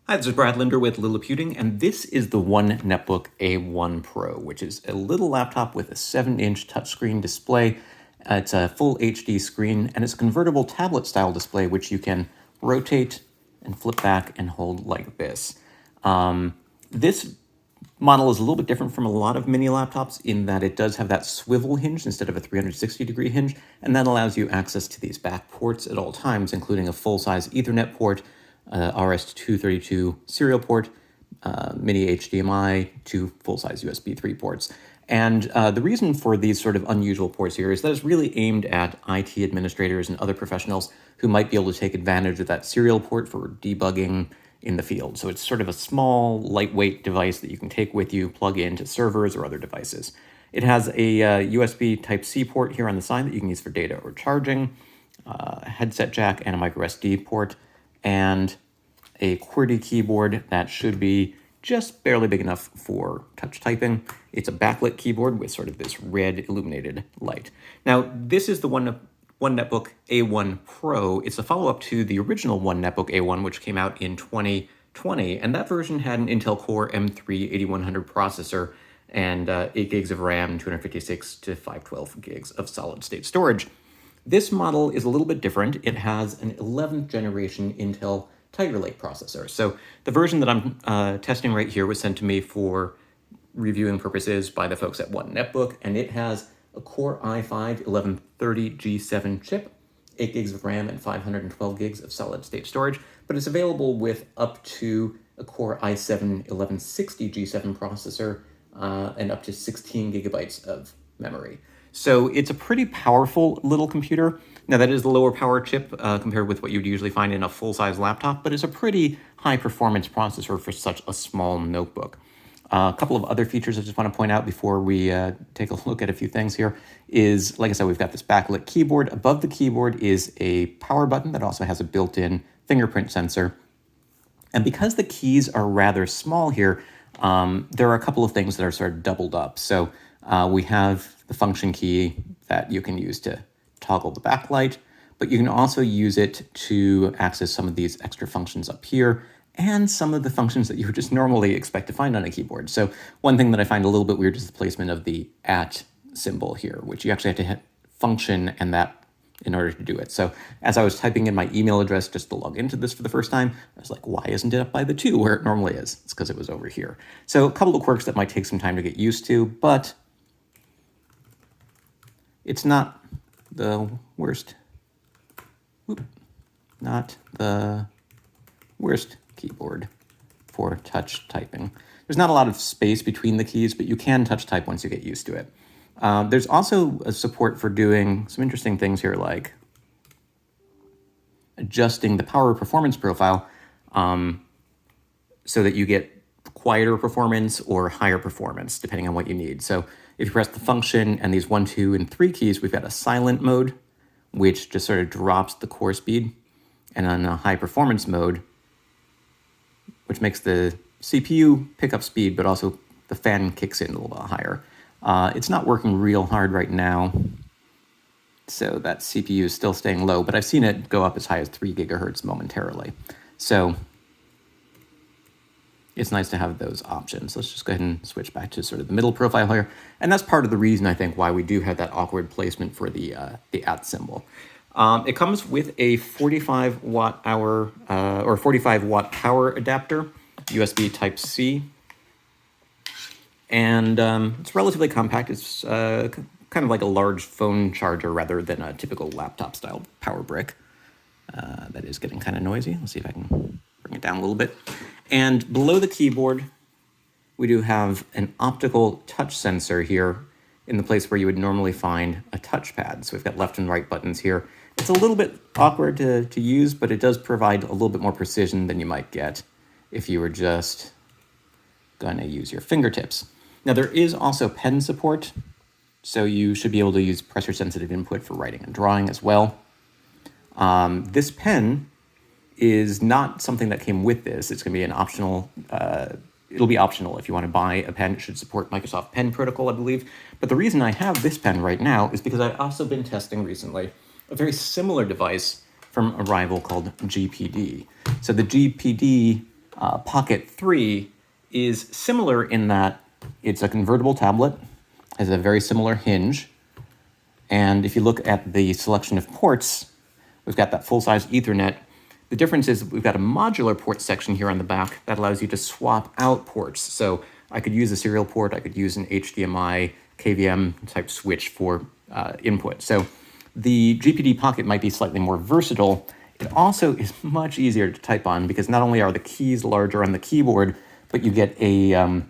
Hi, this is Brad Linder with Liliputing, and this is the One Netbook A1 Pro, which is a little laptop with a 7-inch touchscreen display. It's a full HD screen, and it's a convertible tablet-style display, which you can rotate and flip back and hold like this. This model is a little bit different from a lot of mini laptops in that it does have that swivel hinge instead of a 360-degree hinge, and that allows you access to these back ports at all times, including a full-size Ethernet port, RS-232 serial port, mini HDMI, 2 full-size USB 3 ports. And the reason for these sort of unusual ports here is that it's really aimed at IT administrators and other professionals who might be able to take advantage of that serial port for debugging in the field. So it's sort of a small, lightweight device that you can take with you, plug into servers or other devices. It has a USB Type-C port here on the side that you can use for data or charging, a headset jack and a microSD port, and a QWERTY keyboard that should be just barely big enough for touch typing. It's a backlit keyboard with sort of this red illuminated light. Now, this is the One Netbook A1 Pro. It's a follow-up to the original One Netbook A1, which came out in 2020, and that version had an Intel Core M3 8100 processor and 8 gigs of RAM, 256 to 512 gigs of solid-state storage. This model is a little bit different. It has an 11th generation Intel Tiger Lake processor. So the version that I'm testing right here was sent to me for reviewing purposes by the folks at One Netbook, and it has a Core i5 1130 G7 chip, 8 gigs of RAM, and 512 gigs of solid-state storage, but it's available with up to a Core i7 1160 G7 processor and up to 16 gigabytes of memory. So it's a pretty powerful little computer. Now that is the lower power chip compared with what you'd usually find in a full-size laptop, but it's a pretty high-performance processor for such a small notebook. A couple of other features I just want to point out before we take a look at a few things here is, like I said, we've got this backlit keyboard. Above the keyboard is a power button that also has a built-in fingerprint sensor. And because the keys are rather small here, there are a couple of things that are sort of doubled up. So we have the function key that you can use to toggle the backlight, but you can also use it to access some of these extra functions up here and some of the functions that you would just normally expect to find on a keyboard. So one thing that I find a little bit weird is the placement of the @ symbol here, which you actually have to hit function and that in order to do it. So as I was typing in my email address just to log into this for the first time, I was like, why isn't it up by the 2 where it normally is? It's because it was over here. So a couple of quirks that might take some time to get used to, but it's not the worst. Not the worst keyboard for touch typing. There's not a lot of space between the keys, but you can touch type once you get used to it. There's also a support for doing some interesting things here, like adjusting the power performance profile so that you get quieter performance or higher performance, depending on what you need. So if you press the function and these 1, 2, and 3 keys, we've got a silent mode, which just sort of drops the core speed, and on a high performance mode, which makes the CPU pick up speed, but also the fan kicks in a little bit higher. It's not working real hard right now, so that CPU is still staying low, but I've seen it go up as high as 3 gigahertz momentarily. So it's nice to have those options. Let's just go ahead and switch back to sort of the middle profile here. And that's part of the reason, I think, why we do have that awkward placement for the @ symbol. It comes with a 45 watt hour or 45 watt power adapter, USB Type-C. And it's relatively compact. It's kind of like a large phone charger rather than a typical laptop style power brick. That is getting kind of noisy. Let's see if I can bring it down a little bit. And below the keyboard, we do have an optical touch sensor here in the place where you would normally find a touchpad. So we've got left and right buttons here. It's a little bit awkward to use, but it does provide a little bit more precision than you might get if you were just going to use your fingertips. Now there is also pen support, so you should be able to use pressure-sensitive input for writing and drawing as well. This pen is not something that came with this. It's going to be an optional, it'll be optional if you want to buy a pen. It should support Microsoft Pen Protocol, I believe. But the reason I have this pen right now is because I've also been testing recently a very similar device from a rival called GPD. So the GPD Pocket 3 is similar in that it's a convertible tablet, has a very similar hinge, and if you look at the selection of ports, we've got that full-size Ethernet. The difference is we've got a modular port section here on the back that allows you to swap out ports. So I could use a serial port, I could use an HDMI, KVM type switch for input. So the GPD Pocket might be slightly more versatile. It also is much easier to type on because not only are the keys larger on the keyboard, but you get a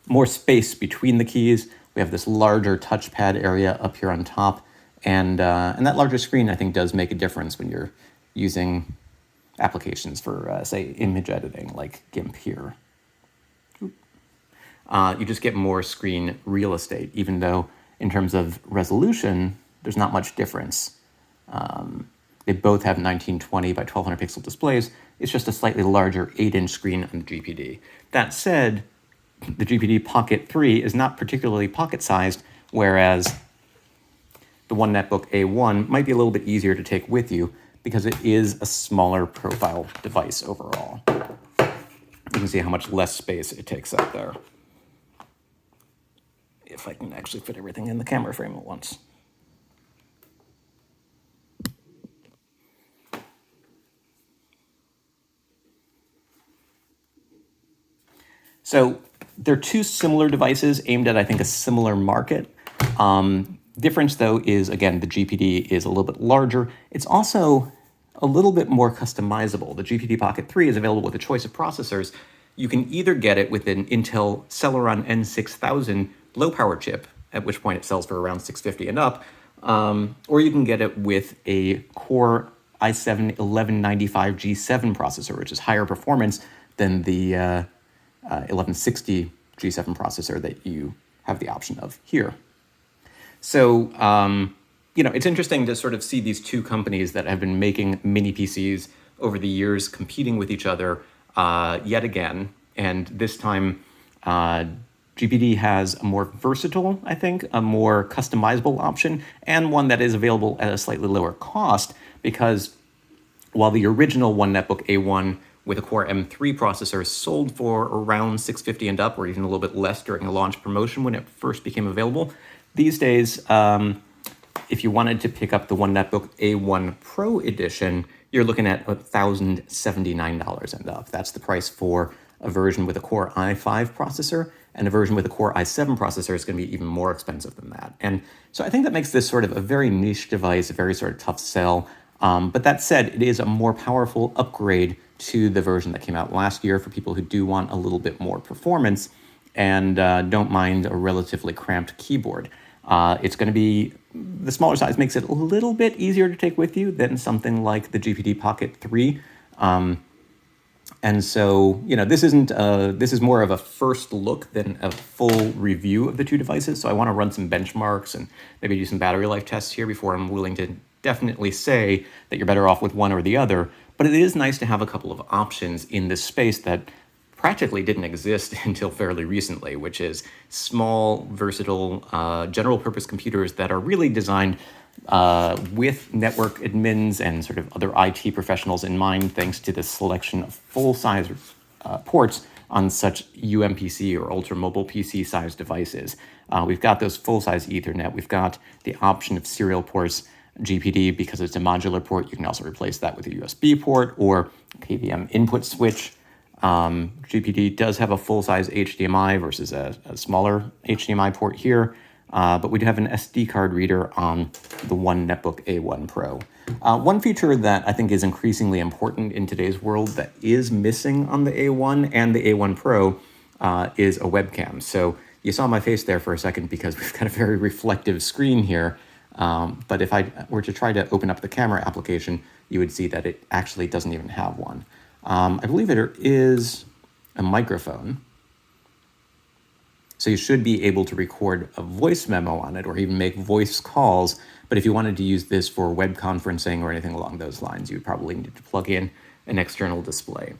more space between the keys. We have this larger touchpad area up here on top, and that larger screen I think does make a difference when you're using applications for say image editing like GIMP here. You just get more screen real estate, even though in terms of resolution, there's not much difference. They both have 1920 by 1200 pixel displays. It's just a slightly larger 8-inch screen on the GPD. That said, the GPD Pocket 3 is not particularly pocket-sized, whereas the One Netbook A1 might be a little bit easier to take with you because it is a smaller profile device overall. You can see how much less space it takes up there. If I can actually fit everything in the camera frame at once. So they're two similar devices aimed at, I think, a similar market. Difference, though, is, again, the GPD is a little bit larger. It's also a little bit more customizable. The GPD Pocket 3 is available with a choice of processors. You can either get it with an Intel Celeron N6000 low-power chip, at which point it sells for around $650 and up, or you can get it with a Core i7 1195 G7 processor, which is higher performance than the 1160 G7 processor that you have the option of here. So, it's interesting to sort of see these two companies that have been making mini PCs over the years competing with each other yet again. And this time, GPD has a more versatile, I think, a more customizable option, and one that is available at a slightly lower cost, because while the original One Netbook A1 with a Core M3 processor sold for around $650 and up, or even a little bit less during a launch promotion when it first became available, these days, if you wanted to pick up the One Netbook A1 Pro edition, you're looking at $1,079 and up. That's the price for a version with a Core i5 processor, and a version with a Core i7 processor is going to be even more expensive than that. And so I think that makes this sort of a very niche device, a very sort of tough sell. But that said, it is a more powerful upgrade to the version that came out last year for people who do want a little bit more performance and don't mind a relatively cramped keyboard. It's going to be, the smaller size makes it a little bit easier to take with you than something like the GPD Pocket 3. And so, this is more of a first look than a full review of the two devices. So I want to run some benchmarks and maybe do some battery life tests here before I'm willing to definitely say that you're better off with one or the other. But it is nice to have a couple of options in this space that practically didn't exist until fairly recently, which is small, versatile, general-purpose computers that are really designed with network admins and sort of other IT professionals in mind, thanks to the selection of full-size ports on such UMPC or ultra-mobile PC-sized devices. We've got those full-size Ethernet. We've got the option of serial ports. GPD, because it's a modular port, you can also replace that with a USB port or KVM input switch. GPD does have a full-size HDMI versus a smaller HDMI port here, but we do have an SD card reader on the One Netbook A1 Pro. One feature that I think is increasingly important in today's world that is missing on the A1 and the A1 Pro is a webcam. So you saw my face there for a second because we've got a very reflective screen here. But if I were to try to open up the camera application, you would see that it actually doesn't even have one. I believe there is a microphone. So you should be able to record a voice memo on it or even make voice calls. But if you wanted to use this for web conferencing or anything along those lines, you would probably need to plug in an external display.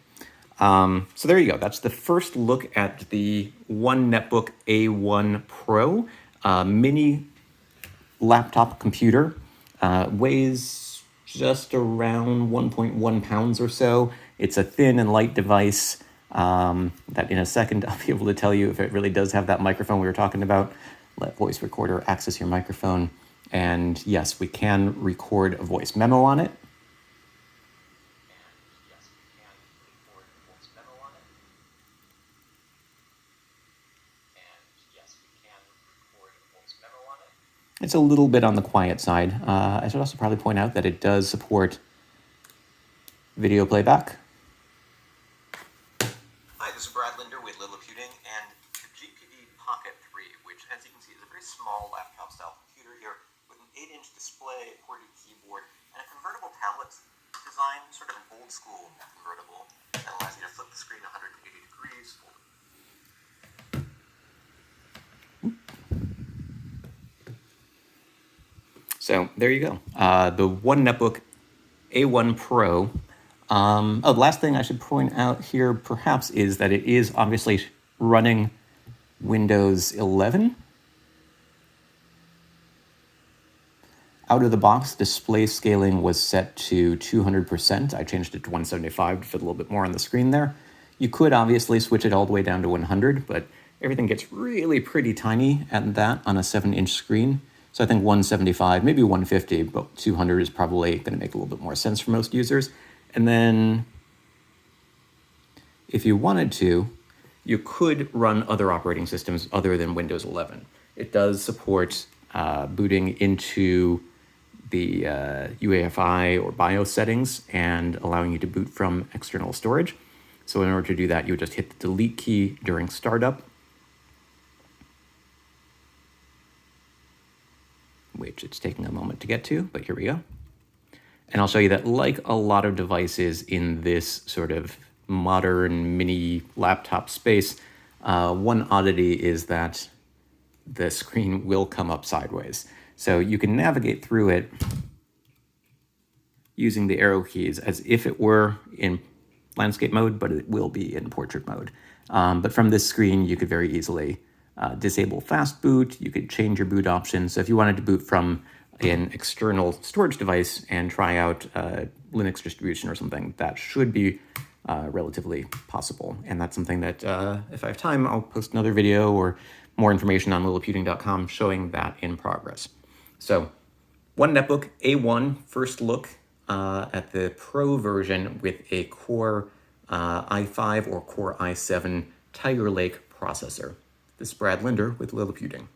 So there you go. That's the first look at the One Netbook A1 Pro mini laptop computer. Weighs just around 1.1 pounds or so. It's a thin and light device that in a second I'll be able to tell you if it really does have that microphone we were talking about. Let voice recorder access your microphone. And yes, we can record a voice memo on it. It's a little bit on the quiet side. I should also probably point out that it does support video playback. Hi, this is Brad Linder with Lilliputian and the GPD Pocket 3, which, as you can see, is a very small laptop-style computer here with an 8-inch display, a QWERTY keyboard, and a convertible tablet design, sort of an old-school convertible that allows you to flip the screen 180 degrees. So there you go. The one Netbook A1 Pro. The last thing I should point out here perhaps is that it is obviously running Windows 11. Out of the box, display scaling was set to 200%. I changed it to 175 to fit a little bit more on the screen there. You could obviously switch it all the way down to 100, but everything gets really pretty tiny at that on a 7-inch screen. So I think 175, maybe 150, but 200 is probably going to make a little bit more sense for most users. And then if you wanted to, you could run other operating systems other than Windows 11. It does support booting into the UEFI or BIOS settings and allowing you to boot from external storage. So in order to do that, you would just hit the delete key during startup, which it's taking a moment to get to, but here we go. And I'll show you that, like a lot of devices in this sort of modern mini laptop space, one oddity is that the screen will come up sideways. So you can navigate through it using the arrow keys as if it were in landscape mode, but it will be in portrait mode. But from this screen, you could very easily disable fast boot. You could change your boot options. So if you wanted to boot from an external storage device and try out Linux distribution or something, that should be relatively possible. And that's something that, if I have time, I'll post another video or more information on lilliputian.com showing that in progress. So, one Netbook A1, first look at the Pro version with a Core i5 or Core i7 Tiger Lake processor. This is Brad Linder with Lilliputian.